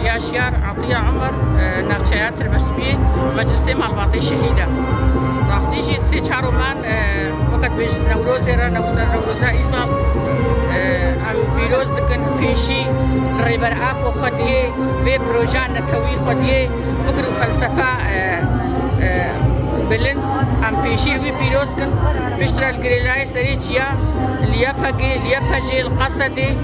دياشيار عطية عمر ناقشيات تربسبي مجلسي مالباطي شهيدة راستي جيت سي شارومان وقت بيش نوروز رانا نوروزا إيصال ام بيروز دكن بيشي الريبرات وخديه في بروجان نتوي خديه فكر وفلسفة بلن ام بيشي وي بيروز كن بيشترى الجريلاي سريتشيا ليفهجي القصدي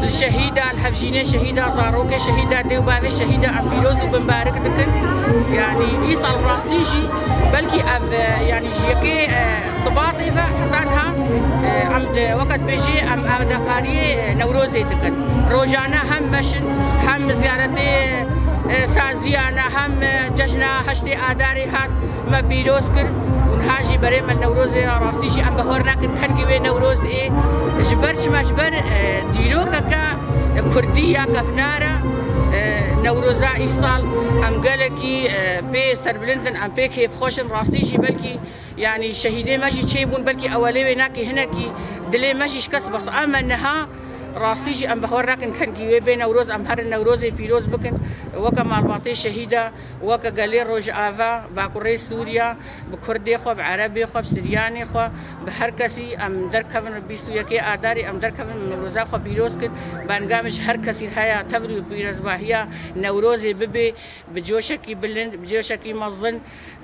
الشهيدة الحفجينة شهيدة زاروكة شهيدة ديوبابي شهيدة ام بيروز وبنبارك دكن يعني إيصال راستيجي بلكي يعني جيكي صباطي فحطانها ام وقت بيجي ام دفاري نوروزي دكن روجانا هم مشن هم زيارتي سازيانا هم جشنا هشتي آداري هات ما بيروز كر ونهاجي بري من نوروزي راستيجي ام بهورنا كن خنقي نوروز ايه جبرش ما جبر ديروكا كردية كفنارة نوروزا إيصال ام قالكي بي سربلندن ام بي كيف خوشن راستيجي بلكي يعني شهيدي ماشي تشيبون بلكي اولي ويناكي هناكي دلي ماشي شكس بس اما انها راستيجي ام بهورنا كن خنقي بين نوروز ام هر نوروزي بيروز بكن وكا مالباطي شهيدة وكا قالي روج آفا باكوري سوريا بكردي خو بعربي خو بسرياني خو بحركسي ام دركفن بيستو يكي آداري ام دركفن نوروزا خو بيروز كن بانقامش حركسي هيا تبري بيروز باهيا نوروزي ببي بجوشكي بلند بجوشكي مظن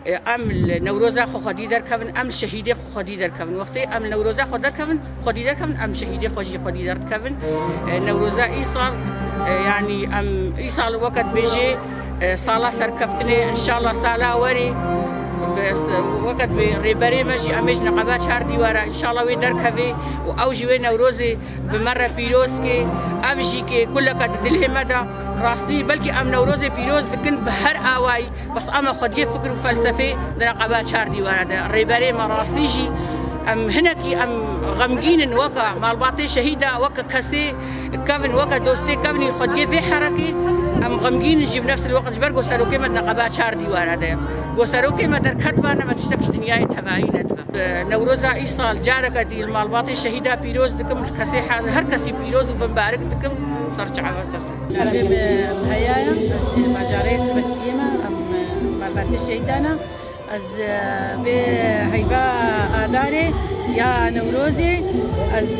ام نوروزا خو خدي دركفن ام شهيدي خو خدي دركفن وقتي ام نوروزا خو دركفن خدي دركفن ام شهيدي خدي دركفن نوروزا إيصال يعني ام إيصال وقت بيجي صالة سركفتني ان شاء الله صالة وري بس وقت بريبري ماشي اميج نقابات شهر ديوارا ان شاء الله ويدركفي واوجي وين نوروزي بمره بيروسكي ابجيكي كل قد دلي مدى راستي بلكي ام نوروزي بيروز لكن بهر اواي بس اما خديه فكر وفلسفي نقابات شهر ديوارا ده ريبري ما راستيجي ام هناكي ام غمجين وكا مالباطي شهيده وكا كسي كافن وكا دوستي كافني خديه في حركه ام غمجين نجيب نفس الوقت جبر قوساروكي من نقابات شهر ديوان هذا قوساروكي ما دركت بانا ما تشتكش دنياي تبعين ادفا نوروزا إيصال جارك دي المالباطي شهيده بيروز دكم كسي هر كسي بيروز وبنبارك دكم صرت عباس حبيب هيايا مجاريت بس قيمه ام مالباطي شهيدانا از به هيبا آداري يا نوروزي از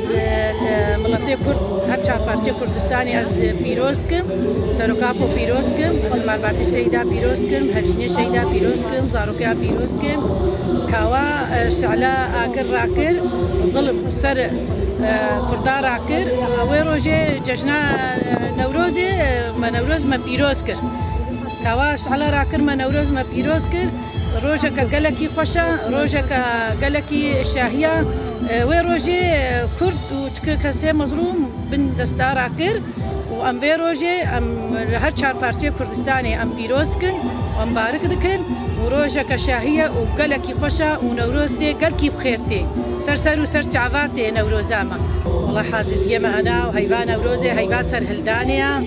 ملتي كرد هرچا پارچه كردستاني از بيروزكم سروكابو بيروزكم از المالباتي شهيدا بيروزكم هفجيني شهيدا بيروزكم زاروكيا بيروزكم كاوا شعلا آكر راكر ظلم سر كردا راكر ويروجي جشنا نوروزي ما نوروز ما بيروزكر كاوا شعلا راكر ما نوروز ما بيروزكر روجك قالكي خوشا روجك قالكي شاهية وروجي كرد وكسي مظلوم بن دستار عكر وام بيروجي ام هر چار پارچه كردستاني ام بيروزكن وام بارك دكن وروجك شاهية وقالكي خوشا ونوروزتي قالكي بخيرتي سر وسر چعواتي نوروزاما والله حاضر ديما انا وهيبا نوروزي هيبا سر هلدانيا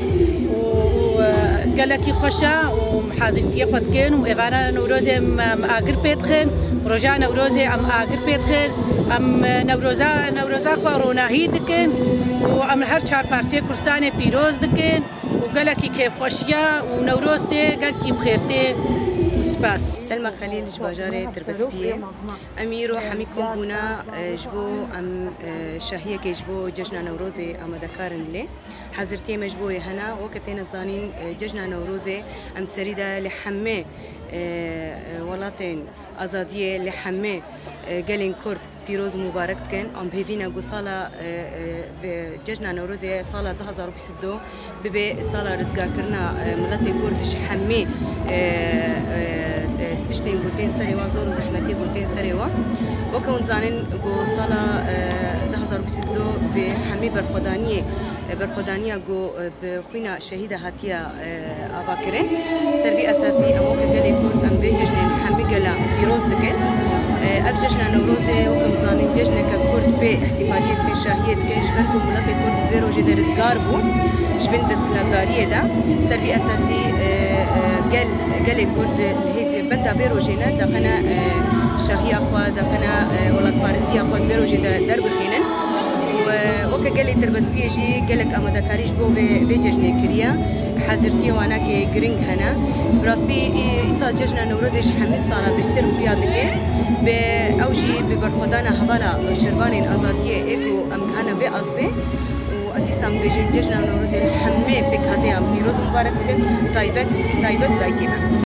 قالكي خوشا ومحازلتي خدكن وإيفانا نوروزي ام آقر بيتخن ورجع نوروزي ام آقر بيتخن ام نوروزا خوارونا هي دكن وام هر چار پارچه كردستاني بيروز دكن وقالكي كيف خوشيا ونوروزتي قالكي بخيرتي وسباس سلمى خليل جباجاري تربسبيه اميرو حميكم بونا جبو ام شاهيه كيجبو جشنا نوروزي ام دكارن لي حضرتي مجبوي هنا وقتين زانين جشنا نوروزي ام سريده لحمه ولاتين ازاديه لحمه قالين كرد بيروز مبارك كان ام بهفينا قصاله جشنا نوروزي صاله 2022 ببي صاله رزقا كرنا ملتي كرد حمي تشتين قوتين سريوا زور زحمتي قوتين سريوا وكون زانين قصاله 2022 بحمي برخدانيه جو بخوينا شهيده هاتيه اباكرين سرفي اساسي امو قالي كنت ام بيجن حمي قلا بيروز دكن افجشنا نوروزي وكم زانين جشنا ككرد باحتفاليه بشاهيه كاش بركو ملاتي كرد بيرو جدر زغاربو جبن دسلاداريه دا سرفي اساسي قالي كرد اللي هي بلدا بيرو جينا دخنا شاهيه اخوا دخنا ولاد باريسيه اخوا بيرو جدا درب خيلن وكا قالي تربس بيجي قالك اما دكاريش بو بيججني كريا حاضرتي وانا كي جرينج هنا براسي إيسا جشن نوروزش حمي صار بهتر بيادك بأوجي ببرخدانا حوالا شربان أزادية إيكو أمكانا بأصله وأدي سام بيجي جشن نوروز الحمي بكهاتي أم نيروز مبارك تايبت دايكنا.